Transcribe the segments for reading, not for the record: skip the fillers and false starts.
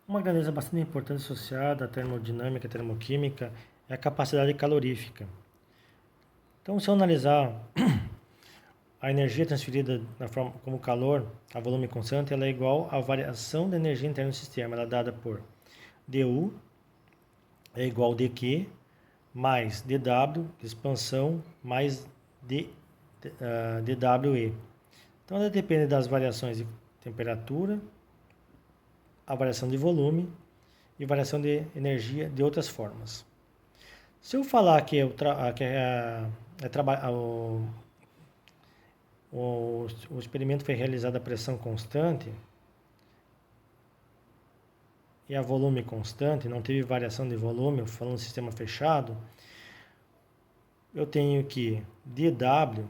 Uma grandeza bastante importante associada à termodinâmica e termoquímica é a capacidade calorífica. Então, se eu analisar a energia transferida na forma, como calor a volume constante, ela é igual à variação da energia interna do sistema. Ela é dada por dU é igual a dQ mais dW, expansão, mais dWe. Então, ela depende das variações de temperatura, a variação de volume e variação de energia de outras formas. Se eu falar que, o experimento foi realizado a pressão constante e a volume constante, não teve variação de volume, falando de sistema fechado, eu tenho que dW,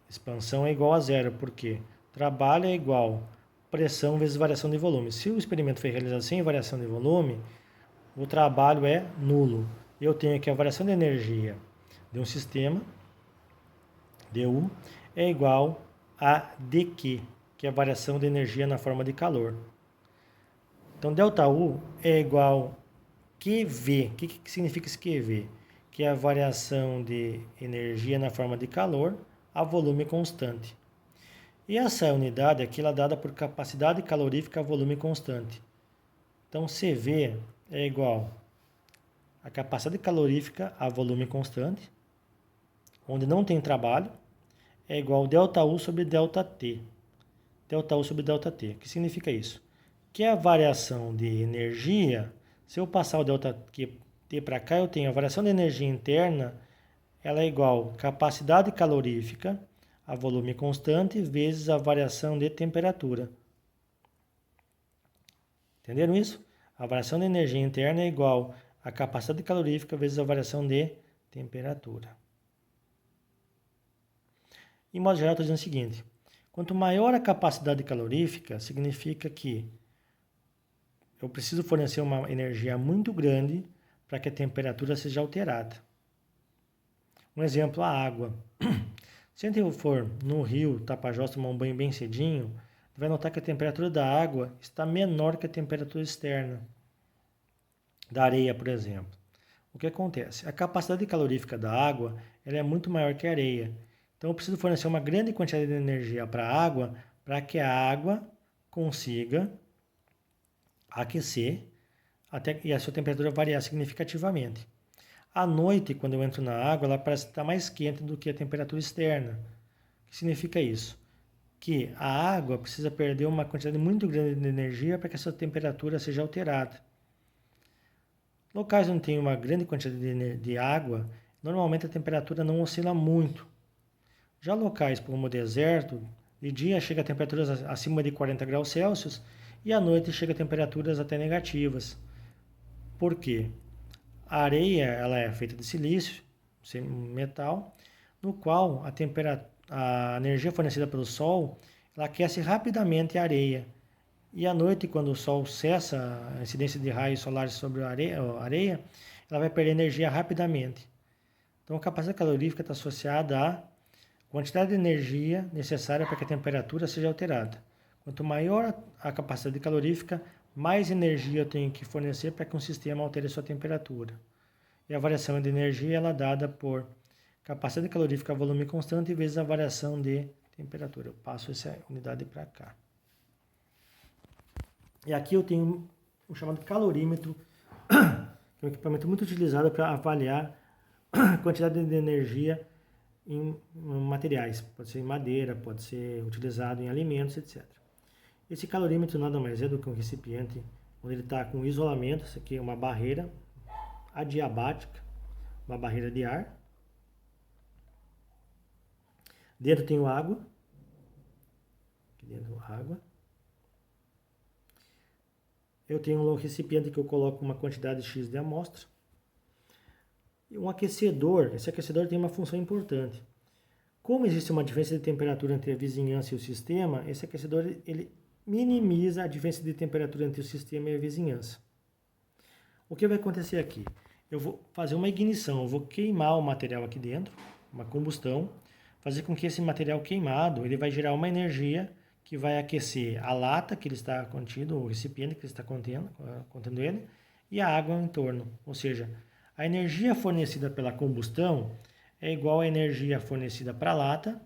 expansão, é igual a zero, porque trabalho é igual pressão vezes variação de volume. Se o experimento foi realizado sem variação de volume, o trabalho é nulo. Eu tenho que a variação de energia de um sistema, dU, é igual a dQ, que é a variação de energia na forma de calor. Então, ΔU é igual a QV. O que significa esse QV? Que é a variação de energia na forma de calor a volume constante. E essa unidade aqui ela é dada por capacidade calorífica a volume constante. Então, CV é igual a capacidade calorífica a volume constante, onde não tem trabalho, é igual a ΔU sobre ΔT. ΔU sobre ΔT. O que significa isso? Que é a variação de energia, se eu passar o ΔT para cá, eu tenho a variação de energia interna, ela é igual a capacidade calorífica a volume constante vezes a variação de temperatura. Entenderam isso? A variação de energia interna é igual a capacidade calorífica vezes a variação de temperatura. Em modo geral, estou dizendo o seguinte: quanto maior a capacidade calorífica, significa que eu preciso fornecer uma energia muito grande para que a temperatura seja alterada. Um exemplo, a água. Se a gente for no rio Tapajós tomar um banho bem cedinho, vai notar que a temperatura da água está menor que a temperatura externa da areia, por exemplo. O que acontece? A capacidade calorífica da água ela é muito maior que a areia. Então eu preciso fornecer uma grande quantidade de energia para a água para que a água consiga aquecer e a sua temperatura variar significativamente. À noite, quando eu entro na água, ela parece estar mais quente do que a temperatura externa. O que significa isso? Que a água precisa perder uma quantidade muito grande de energia para que essa temperatura seja alterada. Locais onde tem uma grande quantidade de água, normalmente a temperatura não oscila muito. Já locais como o deserto, de dia chega a temperaturas acima de 40 graus Celsius e à noite chega a temperaturas até negativas. Por quê? A areia ela é feita de silício, metal, no qual a energia fornecida pelo Sol ela aquece rapidamente a areia. E à noite, quando o Sol cessa a incidência de raios solares sobre a areia, ela vai perder energia rapidamente. Então, a capacidade calorífica está associada à quantidade de energia necessária para que a temperatura seja alterada. Quanto maior a capacidade calorífica, mais energia eu tenho que fornecer para que um sistema altere sua temperatura. E a variação de energia ela é dada por capacidade calorífica a volume constante vezes a variação de temperatura. Eu passo essa unidade para cá. E aqui eu tenho o chamado calorímetro, que é um equipamento muito utilizado para avaliar a quantidade de energia em materiais. Pode ser em madeira, pode ser utilizado em alimentos, etc. Esse calorímetro nada mais é do que um recipiente onde ele está com isolamento. Isso aqui é uma barreira adiabática, uma barreira de ar. Dentro tem água. Aqui dentro água. Eu tenho um recipiente que eu coloco uma quantidade X de amostra. E um aquecedor, esse aquecedor tem uma função importante. Como existe uma diferença de temperatura entre a vizinhança e o sistema, esse aquecedor ele minimiza a diferença de temperatura entre o sistema e a vizinhança. O que vai acontecer aqui? Eu vou fazer uma ignição, eu vou queimar o material aqui dentro, uma combustão, fazer com que esse material queimado ele vai gerar uma energia que vai aquecer a lata que ele está contido, o recipiente que ele está contendo ele, e a água em torno. Ou seja, a energia fornecida pela combustão é igual à energia fornecida para a lata,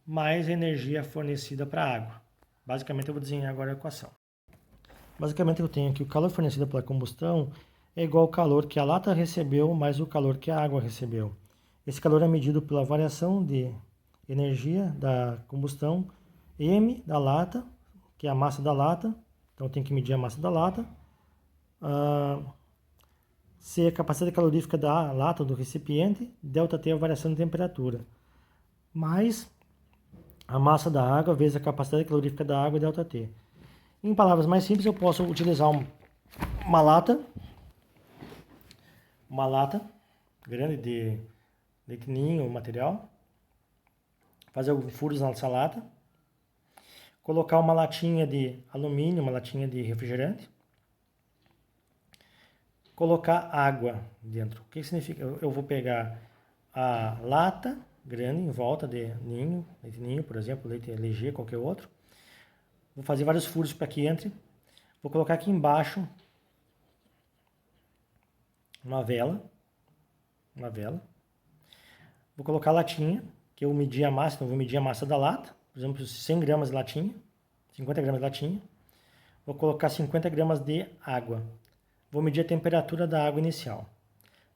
mais a energia fornecida para a água. Basicamente, eu vou desenhar agora a equação. Basicamente, eu tenho aqui o calor fornecido pela combustão é igual ao calor que a lata recebeu mais o calor que a água recebeu. Esse calor é medido pela variação de energia da combustão M da lata, que é a massa da lata. Então, eu tenho que medir a massa da lata. C, a capacidade calorífica da lata do recipiente. ΔT, a variação de temperatura. Mais a massa da água vezes a capacidade calorífica da água, ΔT. Em palavras mais simples, eu posso utilizar uma lata grande de leite ninho, material, fazer alguns furos nessa lata, colocar uma latinha de alumínio, uma latinha de refrigerante, colocar água dentro. O que significa? Eu vou pegar a lata grande em volta de ninho, leite ninho, por exemplo, leite LG, qualquer outro. Vou fazer vários furos para que entre. Vou colocar aqui embaixo uma vela. Vou colocar a latinha, que eu medi a massa, então vou medir a massa da lata. Por exemplo, 100 gramas de latinha, 50 gramas de latinha. Vou colocar 50 gramas de água. Vou medir a temperatura da água inicial.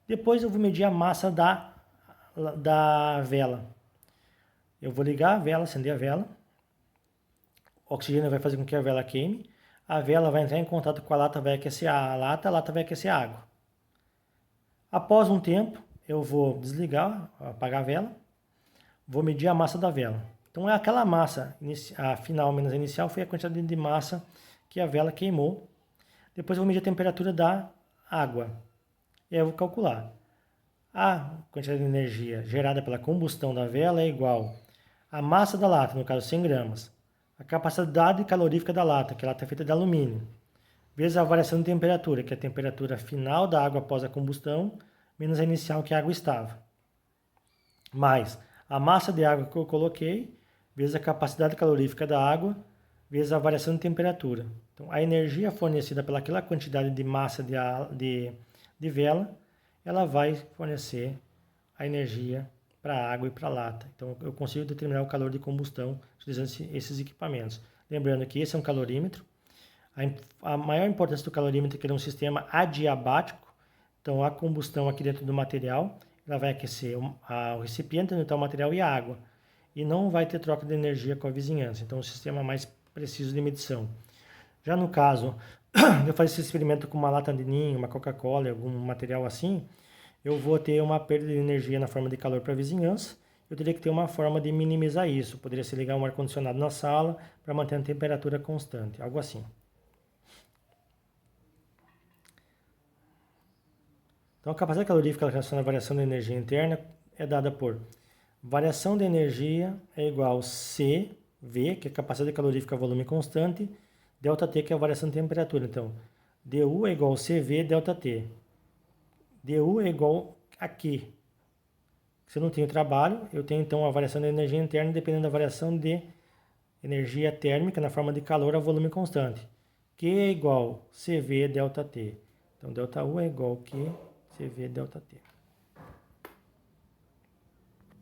Depois eu vou medir a massa da vela. Eu vou ligar a vela, acender a vela. O oxigênio vai fazer com que a vela queime. A vela vai entrar em contato com a lata, vai aquecer a lata vai aquecer a água. Após um tempo, eu vou desligar, apagar a vela. Vou medir a massa da vela. Então, é aquela massa, a final menos a inicial, foi a quantidade de massa que a vela queimou. Depois eu vou medir a temperatura da água. E aí eu vou calcular. A quantidade de energia gerada pela combustão da vela é igual à massa da lata, no caso 100 gramas, a capacidade calorífica da lata, que a lata é feita de alumínio, vezes a variação de temperatura, que é a temperatura final da água após a combustão, menos a inicial que a água estava, mais a massa de água que eu coloquei, vezes a capacidade calorífica da água, vezes a variação de temperatura. Então, a energia fornecida pelaquela quantidade de massa de vela, ela vai fornecer a energia para a água e para a lata. Então, eu consigo determinar o calor de combustão utilizando esses equipamentos. Lembrando que esse é um calorímetro. A maior importância do calorímetro é que ele é um sistema adiabático. Então, a combustão aqui dentro do material, ela vai aquecer o recipiente onde está o material e a água. E não vai ter troca de energia com a vizinhança. Então, é um sistema mais preciso de medição. Já no caso, eu fazer esse experimento com uma lata de ninho, uma Coca-Cola, algum material assim, eu vou ter uma perda de energia na forma de calor para a vizinhança. Eu teria que ter uma forma de minimizar isso. Poderia ser ligar um ar-condicionado na sala para manter a temperatura constante, algo assim. Então, a capacidade calorífica relacionada à variação da energia interna é dada por variação de energia é igual a CV, que é a capacidade calorífica volume constante, ΔT, que é a variação de temperatura. Então, dU é igual a CV ΔT. dU é igual a Q. Se eu não tenho trabalho, eu tenho então a variação da energia interna dependendo da variação de energia térmica na forma de calor a volume constante. Q é igual a CV ΔT. Então, ΔU é igual a Q, CV ΔT.